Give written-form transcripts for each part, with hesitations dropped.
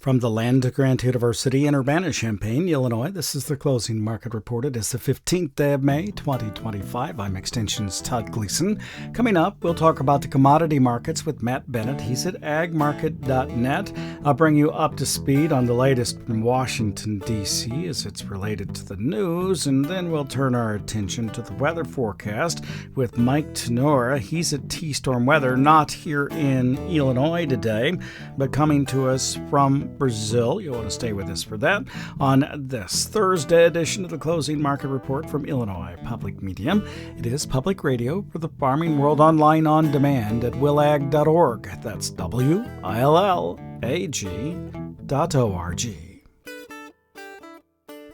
From the land-grant university in Urbana-Champaign, Illinois, this is the closing market report. It is the 15th day of May, 2025. I'm Extension's Todd Gleason. Coming up, we'll talk about the commodity markets with Matt Bennett. He's at agmarket.net. I'll bring you up to speed on the latest from Washington, D.C. as it's related to the news, and then we'll turn our attention to the weather forecast with Mike Tannura. He's at T-Storm Weather, not here in Illinois today, but coming to us from Brazil. You'll want to stay with us for that on this Thursday edition of the Closing Market Report from Illinois Public Media. It is public radio for the farming world online on demand at willag.org. That's WILLAG.org.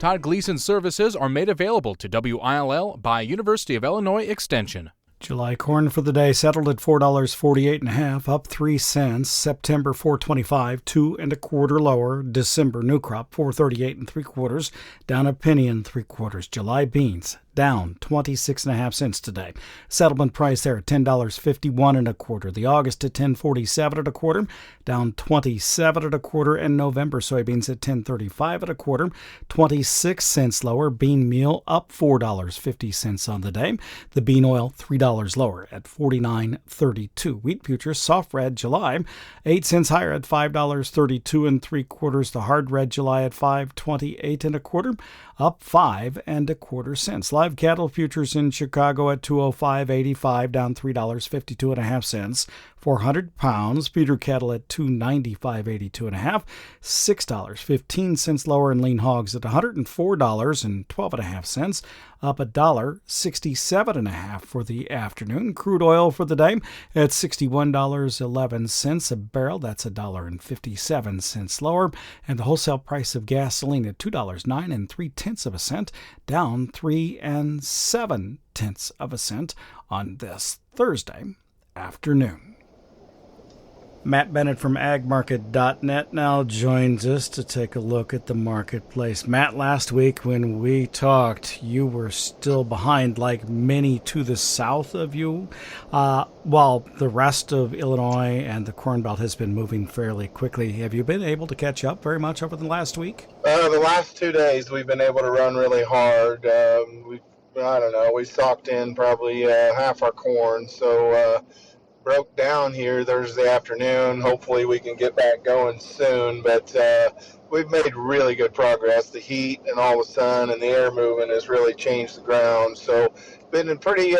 Todd Gleason services are made available to WILL by University of Illinois Extension. July corn for the day settled at $4.48.5, up 3 cents. September $4.25, 2 1/4 lower. December new crop $4.38 3/4, down a penny and 3/4. July beans down 26.5 cents today. Settlement price there at $10.51 1/4. The August at $10.47 1/4, down 27 1/4, and November soybeans at $10.35 1/4, 26 cents lower. Bean meal up $4.50 on the day. The bean oil $3 lower at $49.32. Wheat futures soft red July 8 cents higher at $5.32 3/4. The hard red July at $5.28 1/4, up 5 1/4 cents. Live cattle futures in Chicago at $205.85, down $3.52 1/2. 400 pounds. Feeder cattle at $295.82 1/2, $6.15 lower. And lean hogs at $104.12 1/2, up $1.67 1/2 for the afternoon. Crude oil for the day at $61.11 a barrel. That's $1.57 lower. And the wholesale price of gasoline at $2.09 3/10 cents, down 3 7/10 cents on this Thursday afternoon. Matt Bennett from agmarket.net now joins us to take a look at the marketplace. Matt, last week when we talked, you were still behind, like many to the south of you, while the rest of Illinois and the Corn Belt has been moving fairly quickly. Have you been able to catch up very much over the last week? The last 2 days we've been able to run really hard. We socked in probably half our corn, so broke down here Thursday afternoon. Hopefully we can get back going soon, but we've made really good progress. The heat and all the sun and the air movement has really changed the ground, so been pretty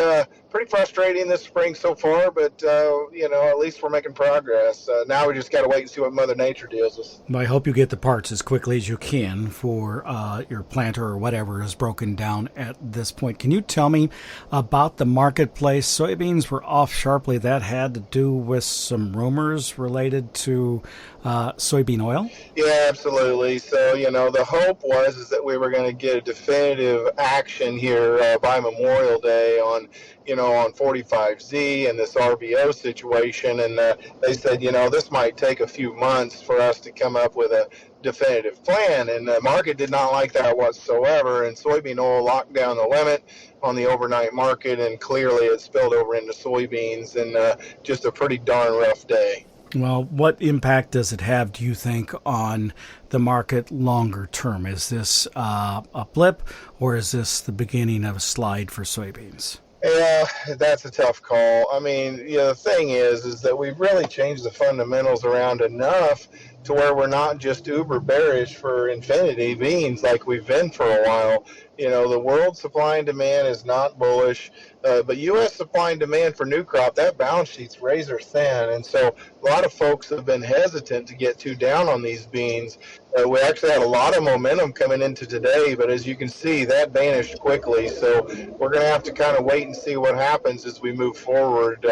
frustrating this spring so far, but at least we're making progress. Now we just got to wait and see what Mother Nature deals us. I hope you get the parts as quickly as you can for your planter or whatever is broken down at this point. Can you tell me about the marketplace? Soybeans were off sharply. That had to do with some rumors related to soybean oil? Yeah, absolutely. So, the hope was that we were going to get a definitive action here by Memorial Day on 45Z and this RVO situation. And they said, this might take a few months for us to come up with a definitive plan. And the market did not like that whatsoever. And soybean oil locked down the limit on the overnight market. And clearly it spilled over into soybeans, and just a pretty darn rough day. Well, what impact does it have, do you think, on the market longer term? Is this a blip, or is this the beginning of a slide for soybeans? Yeah, that's a tough call. I mean, the thing is that we've really changed the fundamentals around enough to where we're not just uber bearish for infinity beans like we've been for a while. The world supply and demand is not bullish, but U.S. supply and demand for new crop, that balance sheet's razor thin. And so a lot of folks have been hesitant to get too down on these beans. We actually had a lot of momentum coming into today, but as you can see, that vanished quickly. So we're going to have to kind of wait and see what happens as we move forward.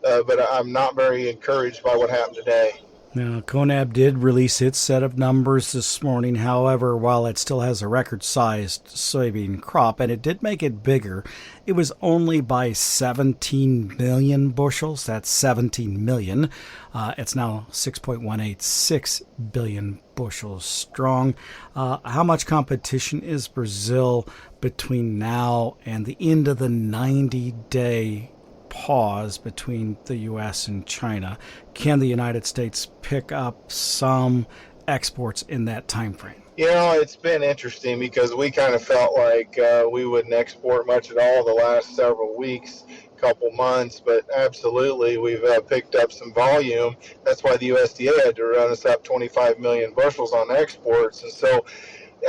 But I'm not very encouraged by what happened today. Now, CONAB did release its set of numbers this morning. However, while it still has a record-sized soybean crop, and it did make it bigger, it was only by 17 million bushels. That's 17 million. It's now 6.186 billion bushels strong. How much competition is Brazil between now and the end of the 90-day pause between the U.S. and China? Can the United States pick up some exports in that time frame? It's been interesting because we kind of felt like we wouldn't export much at all the last several weeks, couple months, but absolutely we've picked up some volume. That's why the USDA had to run us up 25 million bushels on exports. And so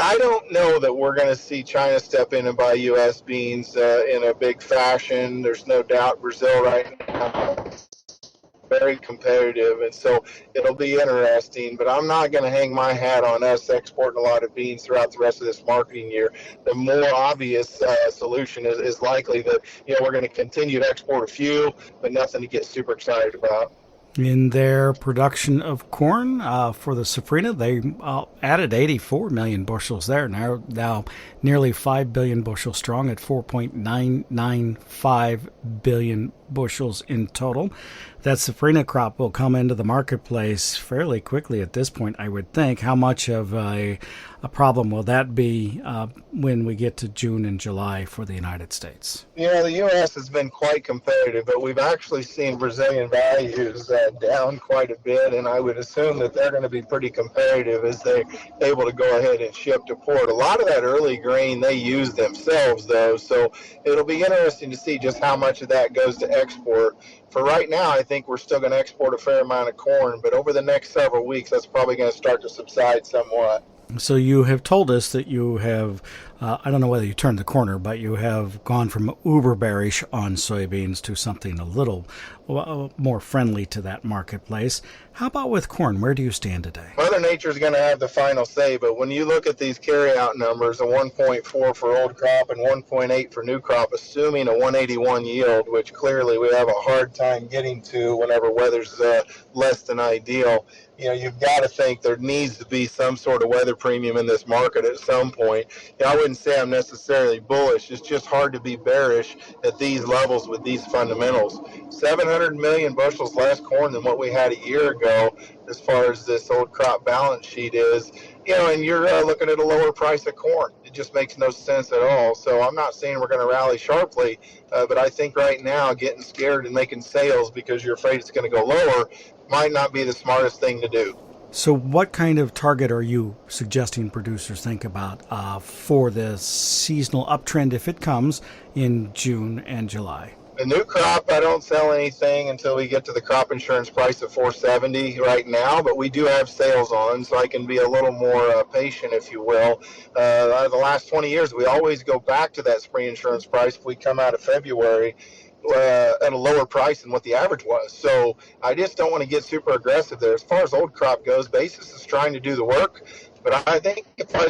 I don't know that we're going to see China step in and buy U.S. beans in a big fashion. There's no doubt Brazil right now very competitive, and so it'll be interesting, but I'm not going to hang my hat on us exporting a lot of beans throughout the rest of this marketing year. The more obvious solution is likely that we're going to continue to export a few, but nothing to get super excited about. In their production of corn for the safrinha, they added 84 million bushels there. Now nearly 5 billion bushels strong at 4.995 billion bushels in total. That safrinha crop will come into the marketplace fairly quickly at this point, I would think. How much of a problem will that be when we get to June and July for the United States? The U.S. has been quite competitive, but we've actually seen Brazilian values down quite a bit, and I would assume that they're going to be pretty competitive as they're able to go ahead and ship to port. A lot of that early grain they use themselves, though, so it'll be interesting to see just how much of that goes to export. For right now, I think we're still going to export a fair amount of corn, but over the next several weeks, that's probably going to start to subside somewhat. So you have told us that you have, I don't know whether you turned the corner, but you have gone from uber bearish on soybeans to something a little more friendly to that marketplace. How about with corn? Where do you stand today? Mother Nature is going to have the final say, but when you look at these carryout numbers, a 1.4 for old crop and 1.8 for new crop, assuming a 181 yield, which clearly we have a hard time getting to whenever weather's less than ideal, you've got to think there needs to be some sort of weather premium in this market at some point. I wouldn't say I'm necessarily bullish. It's just hard to be bearish at these levels with these fundamentals. 700 million bushels less corn than what we had a year ago as far as this old crop balance sheet is, and you're looking at a lower price of corn. It just makes no sense at all. So I'm not saying we're going to rally sharply, but I think right now getting scared and making sales because you're afraid it's going to go lower might not be the smartest thing to do. So what kind of target are you suggesting producers think about for the seasonal uptrend if it comes in June and July? The new crop, I don't sell anything until we get to the crop insurance price of $470 right now, but we do have sales on, so I can be a little more patient, if you will. The last 20 years, we always go back to that spring insurance price if we come out of February at a lower price than what the average was. So I just don't want to get super aggressive there. As far as old crop goes, basis is trying to do the work, but I think if I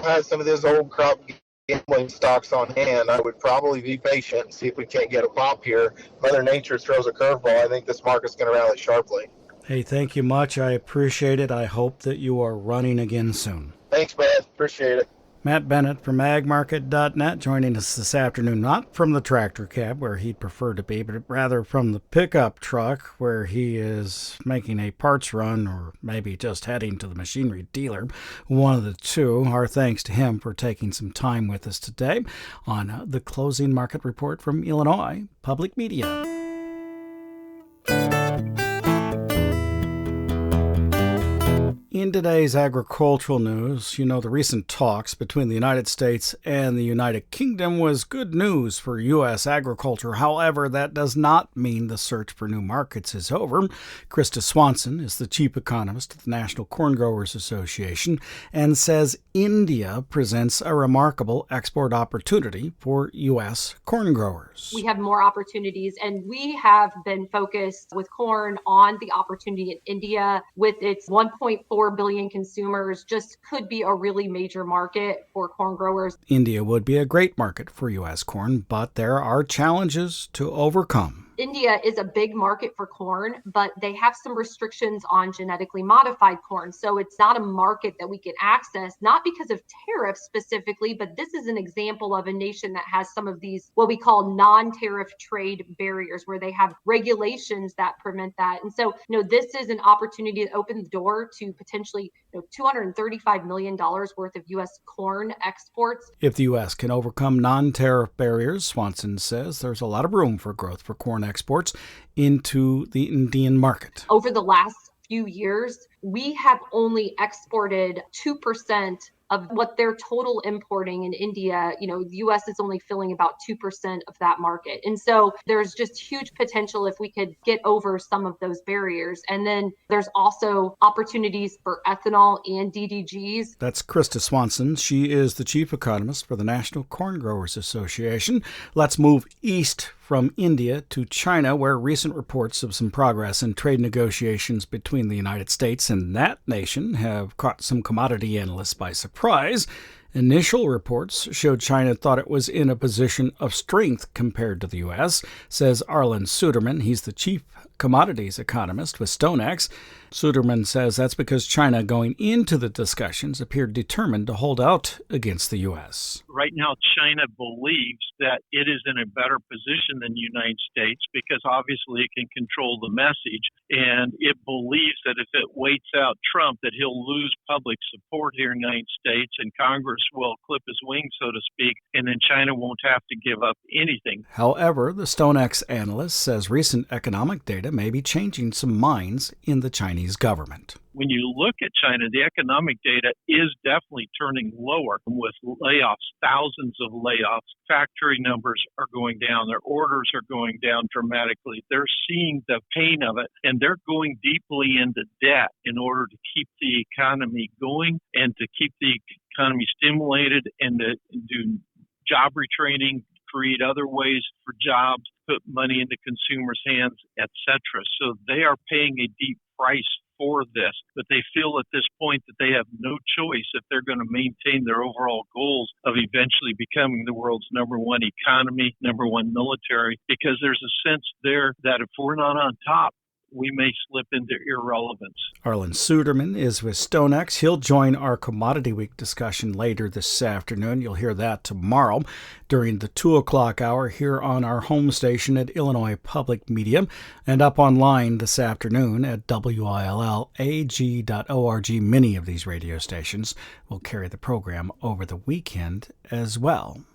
had some of this old crop gambling stocks on hand, I would probably be patient and see if we can't get a pop here. Mother Nature throws a curveball. I think this market's going to rally sharply. Hey, thank you much. I appreciate it. I hope that you are running again soon. Thanks, man. Appreciate it. Matt Bennett from agmarket.net joining us this afternoon, not from the tractor cab where he'd prefer to be, but rather from the pickup truck where he is making a parts run or maybe just heading to the machinery dealer, one of the two. Our thanks to him for taking some time with us today on the Closing Market Report from Illinois Public Media. In today's agricultural news, the recent talks between the United States and the United Kingdom was good news for U.S. agriculture. However, that does not mean the search for new markets is over. Krista Swanson is the chief economist at the National Corn Growers Association and says India presents a remarkable export opportunity for U.S. corn growers. We have more opportunities, and we have been focused with corn on the opportunity in India with its 1.4 billion consumers. Just could be a really major market for corn growers. India would be a great market for U.S. corn, but there are challenges to overcome. India is a big market for corn, but they have some restrictions on genetically modified corn. So it's not a market that we can access, not because of tariffs specifically, but this is an example of a nation that has some of these, what we call non-tariff trade barriers, where they have regulations that prevent that. And so, this is an opportunity to open the door to potentially $235 million worth of U.S. corn exports. If the U.S. can overcome non-tariff barriers, Swanson says there's a lot of room for growth for corn exports into the Indian market. Over the last few years, we have only exported 2% of what they're total importing in India. The US is only filling about 2% of that market. And so there's just huge potential if we could get over some of those barriers. And then there's also opportunities for ethanol and DDGs. That's Krista Swanson. She is the chief economist for the National Corn Growers Association. Let's move east from India to China, where recent reports of some progress in trade negotiations between the United States and that nation have caught some commodity analysts by surprise. Initial reports showed China thought it was in a position of strength compared to the U.S., says Arlen Suderman. He's the chief commodities economist with StoneX. Suderman says that's because China, going into the discussions, appeared determined to hold out against the U.S. Right now, China believes that it is in a better position than the United States because obviously it can control the message, and it believes that if it waits out Trump, that he'll lose public support here in the United States and Congress will clip his wings, so to speak, and then China won't have to give up anything. However, the StoneX analyst says recent economic data may be changing some minds in the Chinese government. When you look at China, the economic data is definitely turning lower with layoffs, thousands of layoffs. Factory numbers are going down. Their orders are going down dramatically. They're seeing the pain of it, and they're going deeply into debt in order to keep the economy going and to keep the economy stimulated and to do job retraining, create other ways for jobs, put money into consumers' hands, etc. So they are paying a deep price for this, but they feel at this point that they have no choice if they're going to maintain their overall goals of eventually becoming the world's number one economy, number one military, because there's a sense there that if we're not on top, we may slip into irrelevance. Arlen Suderman is with StoneX. He'll join our Commodity Week discussion later this afternoon. You'll hear that tomorrow during the 2 o'clock hour here on our home station at Illinois Public Media and up online this afternoon at WILLAG.org. Many of these radio stations will carry the program over the weekend as well.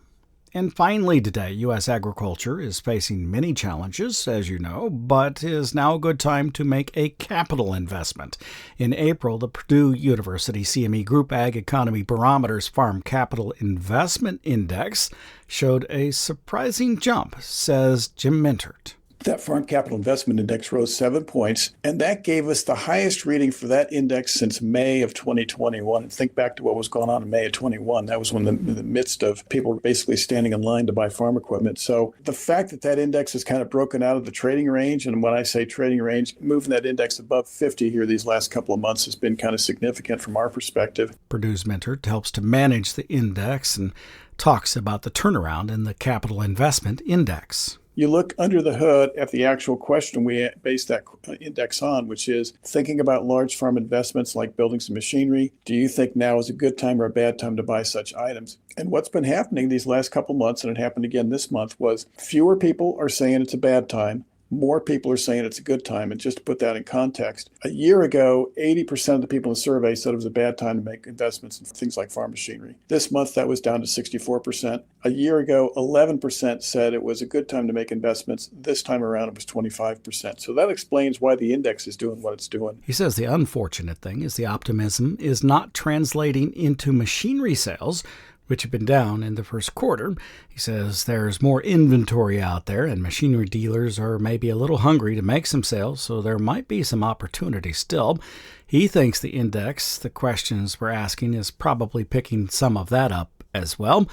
And finally today, U.S. agriculture is facing many challenges, as you know, but is now a good time to make a capital investment. In April, the Purdue University CME Group Ag Economy Barometer's Farm Capital Investment Index showed a surprising jump, says Jim Mintert. That Farm Capital Investment Index rose 7 points, and that gave us the highest reading for that index since May of 2021. And think back to what was going on in May of 21. That was when in the midst of people basically standing in line to buy farm equipment. So the fact that that index has kind of broken out of the trading range, and when I say trading range, moving that index above 50 here these last couple of months has been kind of significant from our perspective. Purdue's Mintert helps to manage the index and talks about the turnaround in the Capital Investment Index. You look under the hood at the actual question we base that index on, which is thinking about large farm investments like buildings and machinery. Do you think now is a good time or a bad time to buy such items? And what's been happening these last couple months, and it happened again this month, was fewer people are saying it's a bad time. More people are saying it's a good time. And just to put that in context, a year ago, 80% of the people in the survey said it was a bad time to make investments in things like farm machinery. This month, that was down to 64%. A year ago, 11% said it was a good time to make investments. This time around, it was 25%. So that explains why the index is doing what it's doing. He says the unfortunate thing is the optimism is not translating into machinery sales, which have been down in the first quarter. He says there's more inventory out there and machinery dealers are maybe a little hungry to make some sales, so there might be some opportunity still. He thinks the index, the questions we're asking, is probably picking some of that up as well.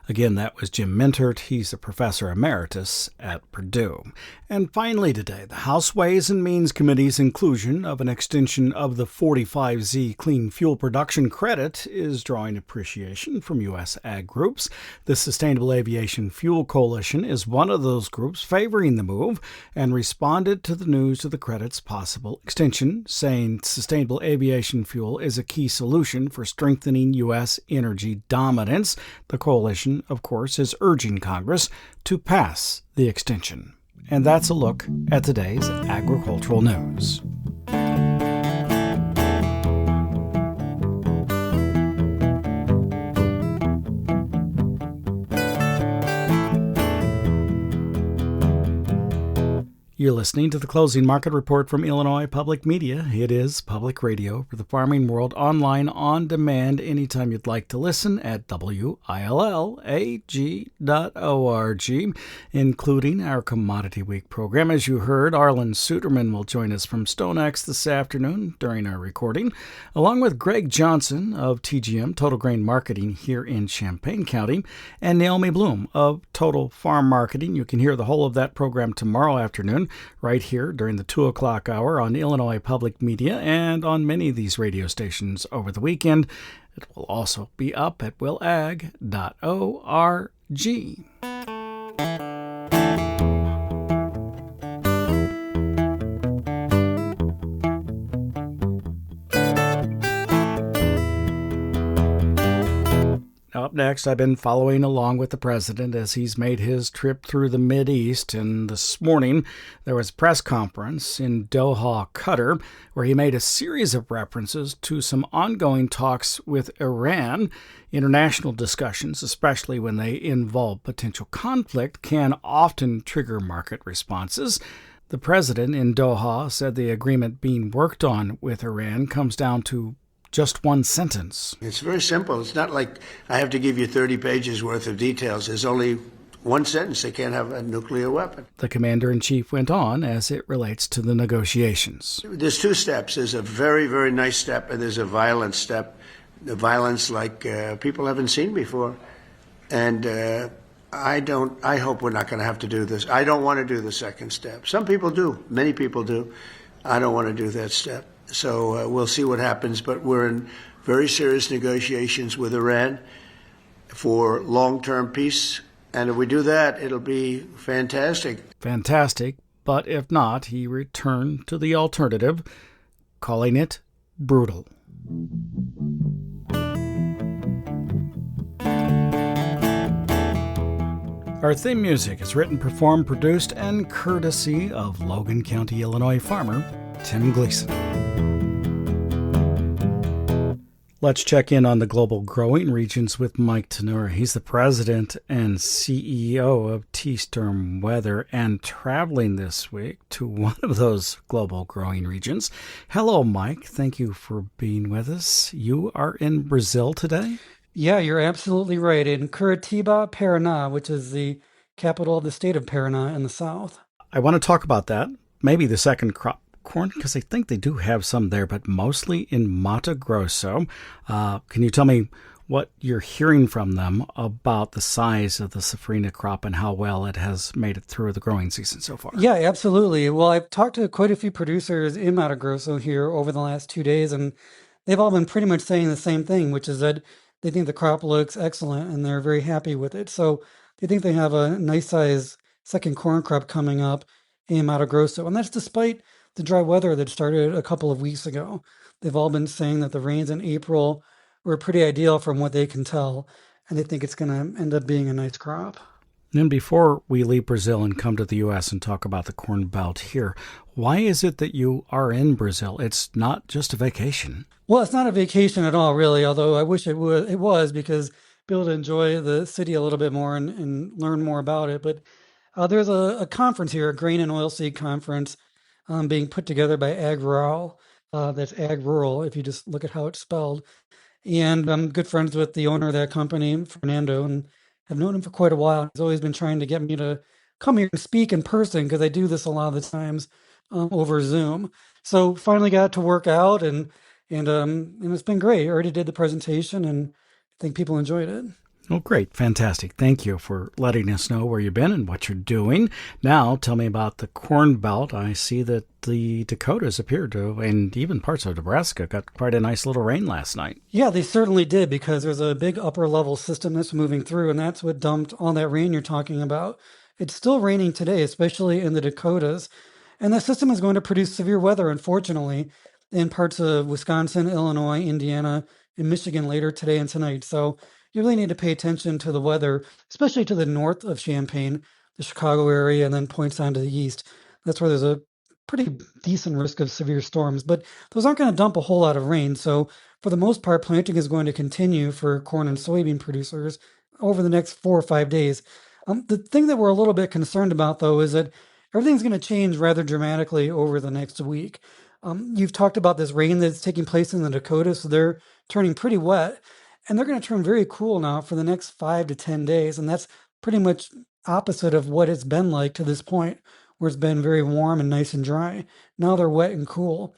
Again, that was Jim Mintert. He's a professor emeritus at Purdue. And finally today, the House Ways and Means Committee's inclusion of an extension of the 45Z Clean Fuel Production Credit is drawing appreciation from U.S. ag groups. The Sustainable Aviation Fuel Coalition is one of those groups favoring the move and responded to the news of the credit's possible extension, saying sustainable aviation fuel is a key solution for strengthening U.S. energy dominance. The coalition, of course, is urging Congress to pass the extension. And that's a look at today's agricultural news. You're listening to the Closing Market Report from Illinois Public Media. It is public radio for the farming world, online, on demand, anytime you'd like to listen at WILLAG.org, including our Commodity Week program. As you heard, Arlen Suderman will join us from StoneX this afternoon during our recording, along with Greg Johnson of TGM, Total Grain Marketing here in Champaign County, and Naomi Bloom of Total Farm Marketing. You can hear the whole of that program tomorrow afternoon, right here during the 2 o'clock hour on Illinois Public Media and on many of these radio stations over the weekend. It will also be up at WILLAg.org. Up next, I've been following along with the president as he's made his trip through the Mideast, and this morning there was a press conference in Doha, Qatar, where he made a series of references to some ongoing talks with Iran. International discussions, especially when they involve potential conflict, can often trigger market responses. The president in Doha said the agreement being worked on with Iran comes down to just one sentence. It's very simple. It's not like I have to give you 30 pages worth of details. There's only one sentence: they can't have a nuclear weapon. The commander-in-chief went on as it relates to the negotiations. There's two steps. There's a very, very nice step, and there's a violent step. The violence like people haven't seen before. And I hope we're not going to have to do this. I don't want to do the second step. Some people do. Many people do. I don't want to do that step. So we'll see what happens, but we're in very serious negotiations with Iran for long-term peace, and if we do that, it'll be fantastic. Fantastic, but if not, he returned to the alternative, calling it brutal. Our theme music is written, performed, produced, and courtesy of Logan County, Illinois farmer Tim Gleason. Let's check in on the global growing regions with Mike Tannura. He's the president and CEO of T-Storm Weather and traveling this week to one of those global growing regions. Hello, Mike. Thank you for being with us. You are in Brazil today? Yeah, you're absolutely right. In Curitiba, Paraná, which is the capital of the state of Paraná in the south. I want to talk about that. Maybe the second crop corn, because I think they do have some there, but mostly in Mato Grosso. Can you tell me what you're hearing from them about the size of the safrinha crop and how well it has made it through the growing season so far? Yeah, absolutely. Well, I've talked to quite a few producers in Mato Grosso here over the last 2 days, and they've all been pretty much saying the same thing, which is that they think the crop looks excellent and they're very happy with it. So they think they have a nice size second corn crop coming up in Mato Grosso. And that's despite the dry weather that started a couple of weeks ago. They've all been saying that the rains in April were pretty ideal from what they can tell, and they think it's going to end up being a nice crop. And before we leave Brazil and come to the U.S. and talk about the Corn Belt here, why is it that you are in Brazil? It's not just a vacation. Well, it's not a vacation at all, really, although I wish it was, because be able to enjoy the city a little bit more and learn more about it. But there's a conference here, a grain and oilseed conference, being put together by Ag Rural. That's Ag Rural, if you just look at how it's spelled. And I'm good friends with the owner of that company, Fernando, and I've known him for quite a while. He's always been trying to get me to come here and speak in person, because I do this a lot of the times over Zoom. So finally got to work out, and it's been great. I already did the presentation, and I think people enjoyed it. Oh, great. Fantastic. Thank you for letting us know where you've been and what you're doing. Now, tell me about the Corn Belt. I see that the Dakotas appear to, and even parts of Nebraska, got quite a nice little rain last night. Yeah, they certainly did, because there's a big upper level system that's moving through, and that's what dumped all that rain you're talking about. It's still raining today, especially in the Dakotas. And the system is going to produce severe weather, unfortunately, in parts of Wisconsin, Illinois, Indiana, and Michigan later today and tonight. So you really need to pay attention to the weather, especially to the north of Champaign, the Chicago area, and then points on to the east. That's where there's a pretty decent risk of severe storms, but those aren't going to dump a whole lot of rain. So for the most part, planting is going to continue for corn and soybean producers over the next 4 or 5 days. The thing that we're a little bit concerned about, though, is that everything's going to change rather dramatically over the next week. You've talked about this rain that's taking place in the Dakotas, so they're turning pretty wet, and they're going to turn very cool now for the next 5 to 10 days, and that's pretty much opposite of what it's been like to this point, where it's been very warm and nice and dry. Now they're wet and cool.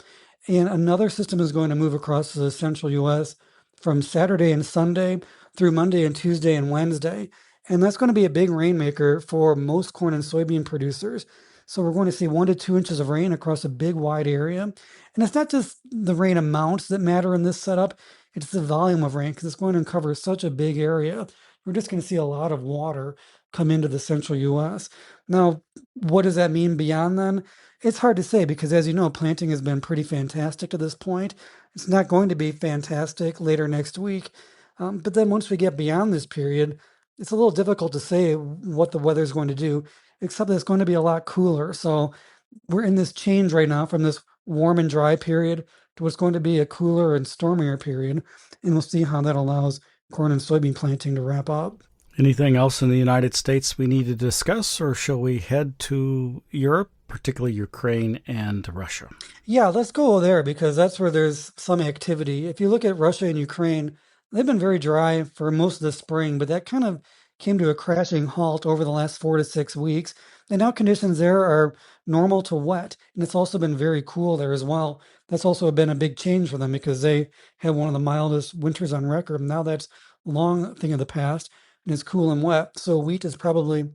And another system is going to move across the central U.S. from Saturday and Sunday through Monday and Tuesday and Wednesday. And that's going to be a big rainmaker for most corn and soybean producers. So we're going to see 1 to 2 inches of rain across a big wide area. And it's not just the rain amounts that matter in this setup, it's the volume of rain, because it's going to cover such a big area. We're just going to see a lot of water come into the central U.S. Now, what does that mean beyond then? It's hard to say, because as you know, planting has been pretty fantastic to this point. It's not going to be fantastic later next week. But then once we get beyond this period, it's a little difficult to say what the weather is going to do, except that it's going to be a lot cooler. So we're in this change right now from this warm and dry period to what's going to be a cooler and stormier period. And we'll see how that allows corn and soybean planting to wrap up. Anything else in the United States we need to discuss, or shall we head to Europe, particularly Ukraine and Russia? Yeah, let's go there, because that's where there's some activity. If you look at Russia and Ukraine, they've been very dry for most of the spring, but that kind of came to a crashing halt over the last 4 to 6 weeks. And now conditions there are normal to wet. And it's also been very cool there as well. That's also been a big change for them, because they had one of the mildest winters on record. Now that's a long thing of the past, and it's cool and wet. So wheat is probably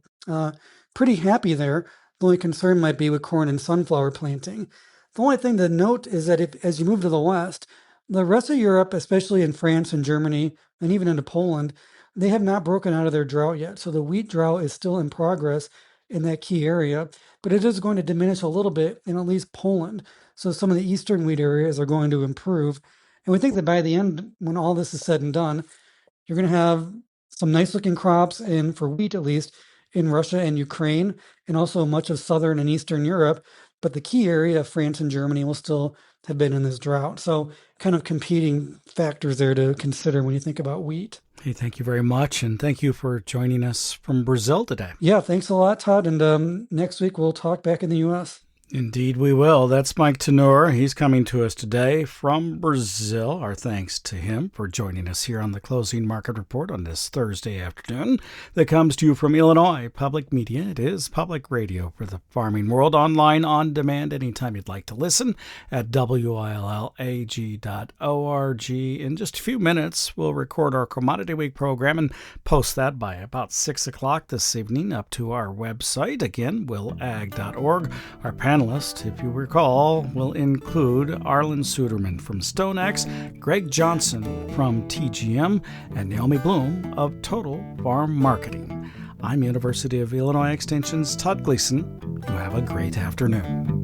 pretty happy there. The only concern might be with corn and sunflower planting. The only thing to note is that as you move to the west, the rest of Europe, especially in France and Germany, and even into Poland, they have not broken out of their drought yet. So the wheat drought is still in progress in that key area, but it is going to diminish a little bit in at least Poland. So some of the eastern wheat areas are going to improve. And we think that by the end, when all this is said and done, you're going to have some nice looking crops, and for wheat at least, in Russia and Ukraine, and also much of southern and eastern Europe. But the key area of France and Germany will still have been in this drought. So kind of competing factors there to consider when you think about wheat. Hey, thank you very much, and thank you for joining us from Brazil today. Yeah, thanks a lot, Todd. And next week we'll talk back in the U.S. Indeed we will. That's Mike Tannura. He's coming to us today from Brazil. Our thanks to him for joining us here on the Closing Market Report on this Thursday afternoon that comes to you from Illinois Public Media. It is public radio for the farming world, online, on demand, anytime you'd like to listen at WILLAG.org. In just a few minutes, we'll record our Commodity Week program and post that by about 6 o'clock this evening up to our website. Again, WILLAG.org. Our panelists, if you recall, will include Arlen Suderman from StoneX, Greg Johnson from TGM, and Naomi Bloom of Total Farm Marketing. I'm University of Illinois Extension's Todd Gleason. You have a great afternoon.